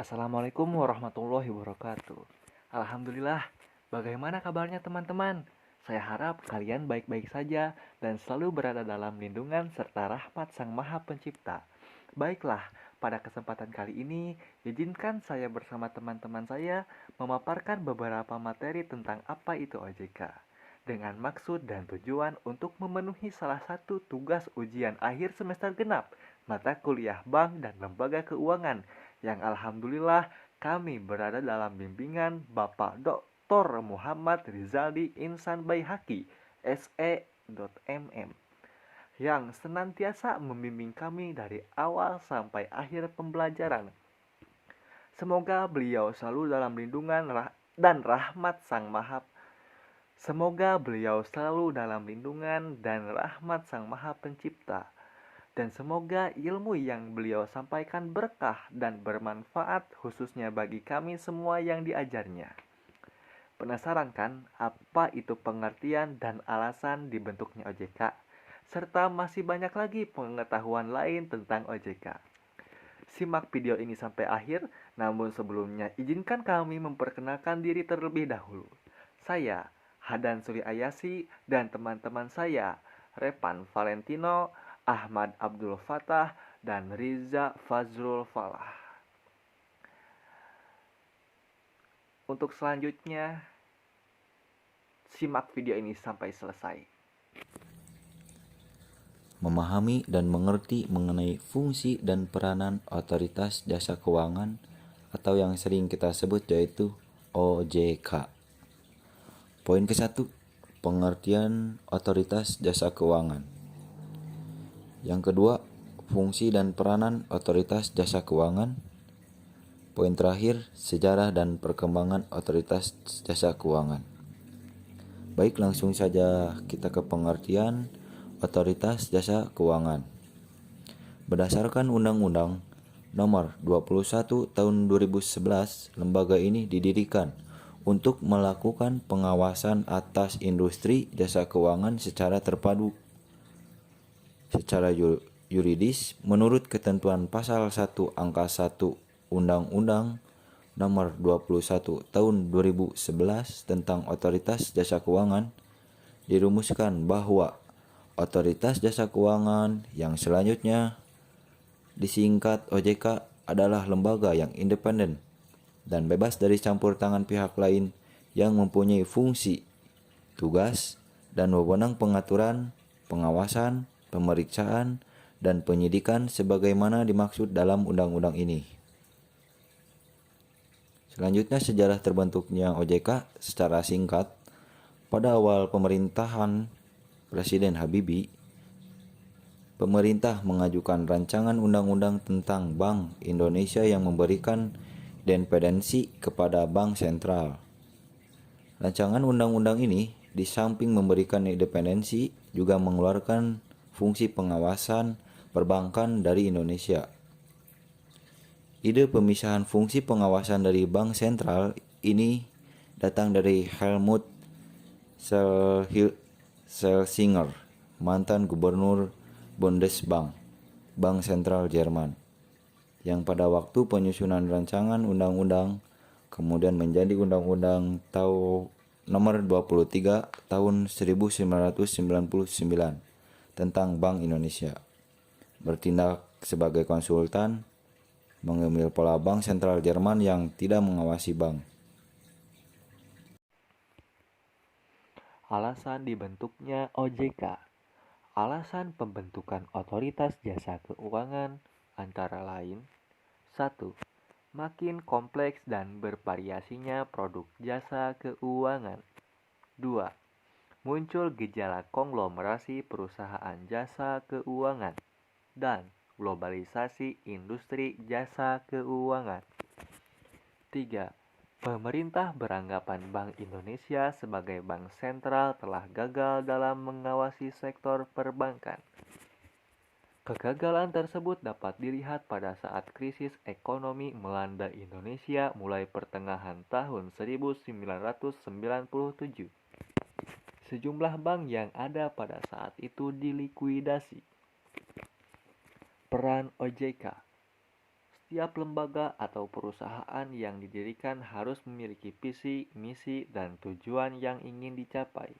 Assalamualaikum warahmatullahi wabarakatuh. Alhamdulillah, bagaimana kabarnya teman-teman? Saya harap kalian baik-baik saja dan selalu berada dalam lindungan serta rahmat Sang Maha Pencipta. Baiklah, pada kesempatan kali ini, izinkan saya bersama teman-teman saya memaparkan beberapa materi tentang apa itu OJK. Dengan maksud dan tujuan untuk memenuhi salah satu tugas ujian akhir semester genap, mata kuliah bank dan lembaga keuangan yang alhamdulillah kami berada dalam bimbingan Bapak Dr. Muhammad Rizaldi Insan Baihaqi, SE.MM, yang senantiasa membimbing kami dari awal sampai akhir pembelajaran. Semoga beliau selalu dalam lindungan dan rahmat Sang Maha Semoga beliau selalu dalam lindungan dan rahmat Sang Maha Pencipta. Dan semoga ilmu yang beliau sampaikan berkah dan bermanfaat khususnya bagi kami semua yang diajarnya. Penasaran kan apa itu pengertian dan alasan dibentuknya OJK? Serta masih banyak lagi pengetahuan lain tentang OJK. Simak video ini sampai akhir, namun sebelumnya izinkan kami memperkenalkan diri terlebih dahulu. Saya, Hadan Suri Ayasi, dan teman-teman saya, Repan Valentino, Ahmad Abdul Fatah, dan Riza Fazrul Falah. Untuk selanjutnya, simak video ini sampai selesai. Memahami dan mengerti mengenai fungsi dan peranan otoritas jasa keuangan atau yang sering kita sebut yaitu OJK. Poin ke-1, pengertian otoritas jasa keuangan. Yang kedua, fungsi dan peranan otoritas jasa keuangan. Poin terakhir, sejarah dan perkembangan otoritas jasa keuangan. Baik, langsung saja kita ke pengertian otoritas jasa keuangan. Berdasarkan Undang-Undang Nomor 21 Tahun 2011, lembaga ini didirikan untuk melakukan pengawasan atas industri jasa keuangan secara terpadu. Secara yuridis, menurut ketentuan pasal 1 angka 1 Undang-Undang Nomor 21 Tahun 2011 tentang Otoritas Jasa Keuangan, dirumuskan bahwa Otoritas Jasa Keuangan yang selanjutnya disingkat OJK adalah lembaga yang independen dan bebas dari campur tangan pihak lain yang mempunyai fungsi, tugas, dan wewenang pengaturan, pengawasan, pemeriksaan, dan penyidikan sebagaimana dimaksud dalam undang-undang ini. Selanjutnya, sejarah terbentuknya OJK secara singkat. Pada awal pemerintahan Presiden Habibie, pemerintah mengajukan rancangan undang-undang tentang Bank Indonesia yang memberikan independensi kepada Bank Sentral. Rancangan undang-undang ini di samping memberikan independensi juga mengeluarkan fungsi pengawasan perbankan dari Indonesia. Ide pemisahan fungsi pengawasan dari Bank Sentral ini datang dari Helmut Schlesinger, mantan gubernur Bundesbank, Bank Sentral Jerman, yang pada waktu penyusunan rancangan undang-undang kemudian menjadi Undang-Undang Nomor 23 Tahun 1999 tentang Bank Indonesia. Bertindak sebagai konsultan, mengambil pola Bank Sentral Jerman yang tidak mengawasi bank. Alasan dibentuknya OJK. Alasan pembentukan Otoritas Jasa Keuangan antara lain: 1. Makin kompleks dan bervariasinya produk jasa keuangan. 2. Muncul gejala konglomerasi perusahaan jasa keuangan dan globalisasi industri jasa keuangan. 3. Pemerintah beranggapan Bank Indonesia sebagai bank sentral telah gagal dalam mengawasi sektor perbankan. Kegagalan tersebut dapat dilihat pada saat krisis ekonomi melanda Indonesia mulai pertengahan tahun 1997. Sejumlah bank yang ada pada saat itu dilikuidasi. Peran OJK. Setiap lembaga atau perusahaan yang didirikan harus memiliki visi, misi, dan tujuan yang ingin dicapai.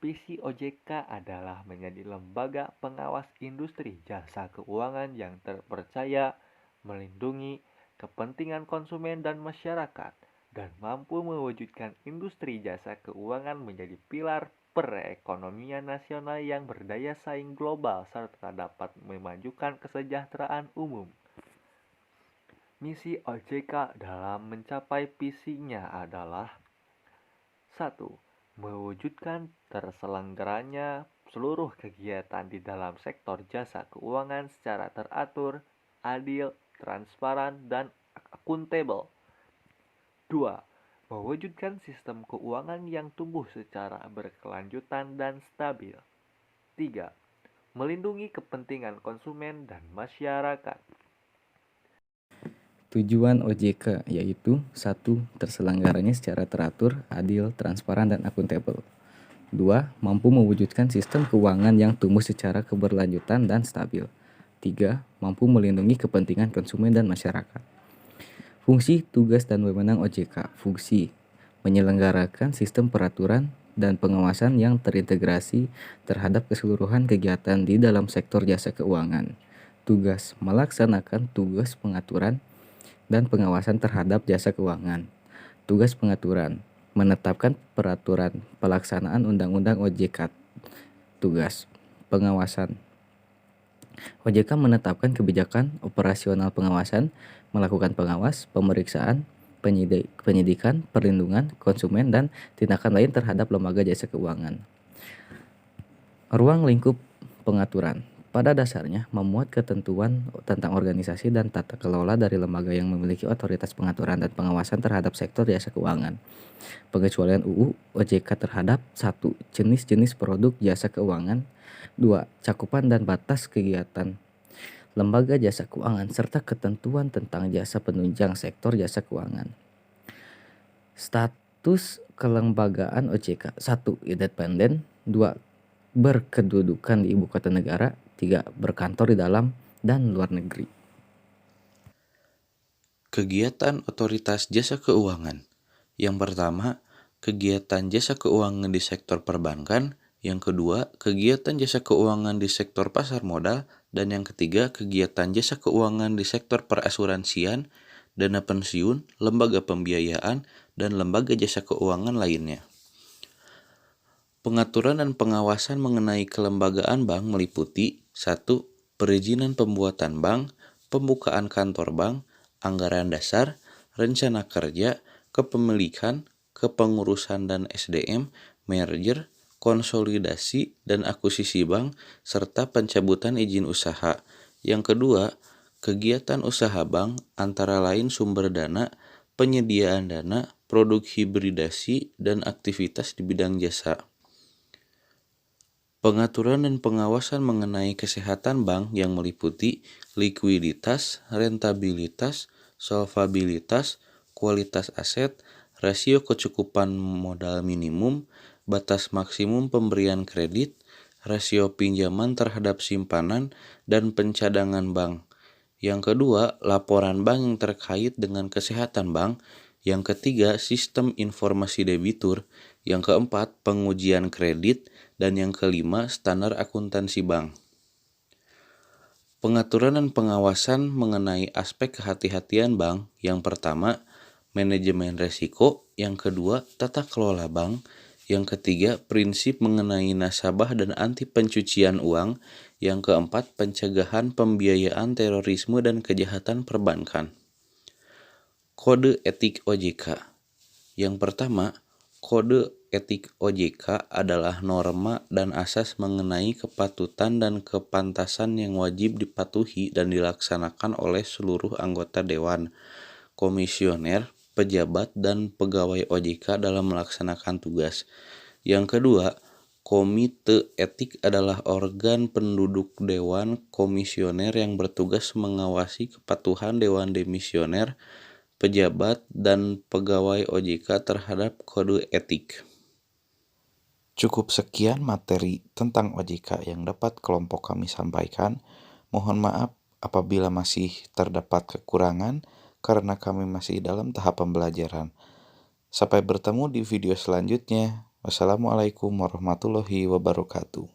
Visi OJK adalah menjadi lembaga pengawas industri jasa keuangan yang terpercaya, melindungi kepentingan konsumen dan masyarakat, dan mampu mewujudkan industri jasa keuangan menjadi pilar perekonomian nasional yang berdaya saing global serta dapat memajukan kesejahteraan umum. Misi OJK dalam mencapai visinya adalah: 1. Mewujudkan terselenggaranya seluruh kegiatan di dalam sektor jasa keuangan secara teratur, adil, transparan, dan akuntabel. 2. Mewujudkan sistem keuangan yang tumbuh secara berkelanjutan dan stabil. 3. Melindungi kepentingan konsumen dan masyarakat. Tujuan OJK yaitu 1. Terselenggaranya secara teratur, adil, transparan, dan akuntabel. 2. Mampu mewujudkan sistem keuangan yang tumbuh secara keberlanjutan dan stabil. 3. Mampu melindungi kepentingan konsumen dan masyarakat. Fungsi, tugas, dan wewenang OJK. Fungsi: menyelenggarakan sistem peraturan dan pengawasan yang terintegrasi terhadap keseluruhan kegiatan di dalam sektor jasa keuangan. Tugas: melaksanakan tugas pengaturan dan pengawasan terhadap jasa keuangan. Tugas pengaturan: menetapkan peraturan pelaksanaan Undang-Undang OJK. Tugas pengawasan: OJK menetapkan kebijakan operasional pengawasan, melakukan pengawas, pemeriksaan, penyidikan, perlindungan konsumen, dan tindakan lain terhadap lembaga jasa keuangan. Ruang lingkup pengaturan pada dasarnya memuat ketentuan tentang organisasi dan tata kelola dari lembaga yang memiliki otoritas pengaturan dan pengawasan terhadap sektor jasa keuangan. Pengecualian UU OJK terhadap 1. Jenis-jenis produk jasa keuangan. 2. Cakupan dan batas kegiatan lembaga jasa keuangan serta ketentuan tentang jasa penunjang sektor jasa keuangan. Status kelembagaan OJK: 1. Independen. 2. Berkedudukan di ibu kota negara. 3. Berkantor di dalam dan luar negeri. Kegiatan otoritas jasa keuangan. Yang pertama, kegiatan jasa keuangan di sektor perbankan. Yang kedua, kegiatan jasa keuangan di sektor pasar modal. Dan yang ketiga, kegiatan jasa keuangan di sektor perasuransian, dana pensiun, lembaga pembiayaan, dan lembaga jasa keuangan lainnya. Pengaturan dan pengawasan mengenai kelembagaan bank meliputi: 1. Perizinan pembuatan bank, pembukaan kantor bank, anggaran dasar, rencana kerja, kepemilikan, kepengurusan dan SDM, merger, konsolidasi dan akuisisi bank, serta pencabutan izin usaha. Yang kedua, kegiatan usaha bank antara lain sumber dana, penyediaan dana, produk hibridasi, dan aktivitas di bidang jasa. Pengaturan dan pengawasan mengenai kesehatan bank yang meliputi likuiditas, rentabilitas, solvabilitas, kualitas aset, rasio kecukupan modal minimum, batas maksimum pemberian kredit, rasio pinjaman terhadap simpanan, dan pencadangan bank. Yang kedua, laporan bank yang terkait dengan kesehatan bank. Yang ketiga, sistem informasi debitur. Yang keempat, pengujian kredit. Dan yang kelima, standar akuntansi bank. Pengaturan dan pengawasan mengenai aspek kehati-hatian bank. Yang pertama, manajemen risiko. Yang kedua, tata kelola bank. Yang ketiga, prinsip mengenai nasabah dan anti pencucian uang. Yang keempat, pencegahan pembiayaan terorisme dan kejahatan perbankan. Kode etik OJK. Yang pertama, kode etik OJK adalah norma dan asas mengenai kepatutan dan kepantasan yang wajib dipatuhi dan dilaksanakan oleh seluruh anggota dewan, komisioner, pejabat, dan pegawai OJK dalam melaksanakan tugas. Yang kedua, komite etik adalah organ penduduk dewan komisioner yang bertugas mengawasi kepatuhan dewan demisioner, pejabat, dan pegawai OJK terhadap kode etik. Cukup sekian materi tentang OJK yang dapat kelompok kami sampaikan. Mohon maaf apabila masih terdapat kekurangan karena kami masih dalam tahap pembelajaran. Sampai bertemu di video selanjutnya. Wassalamualaikum warahmatullahi wabarakatuh.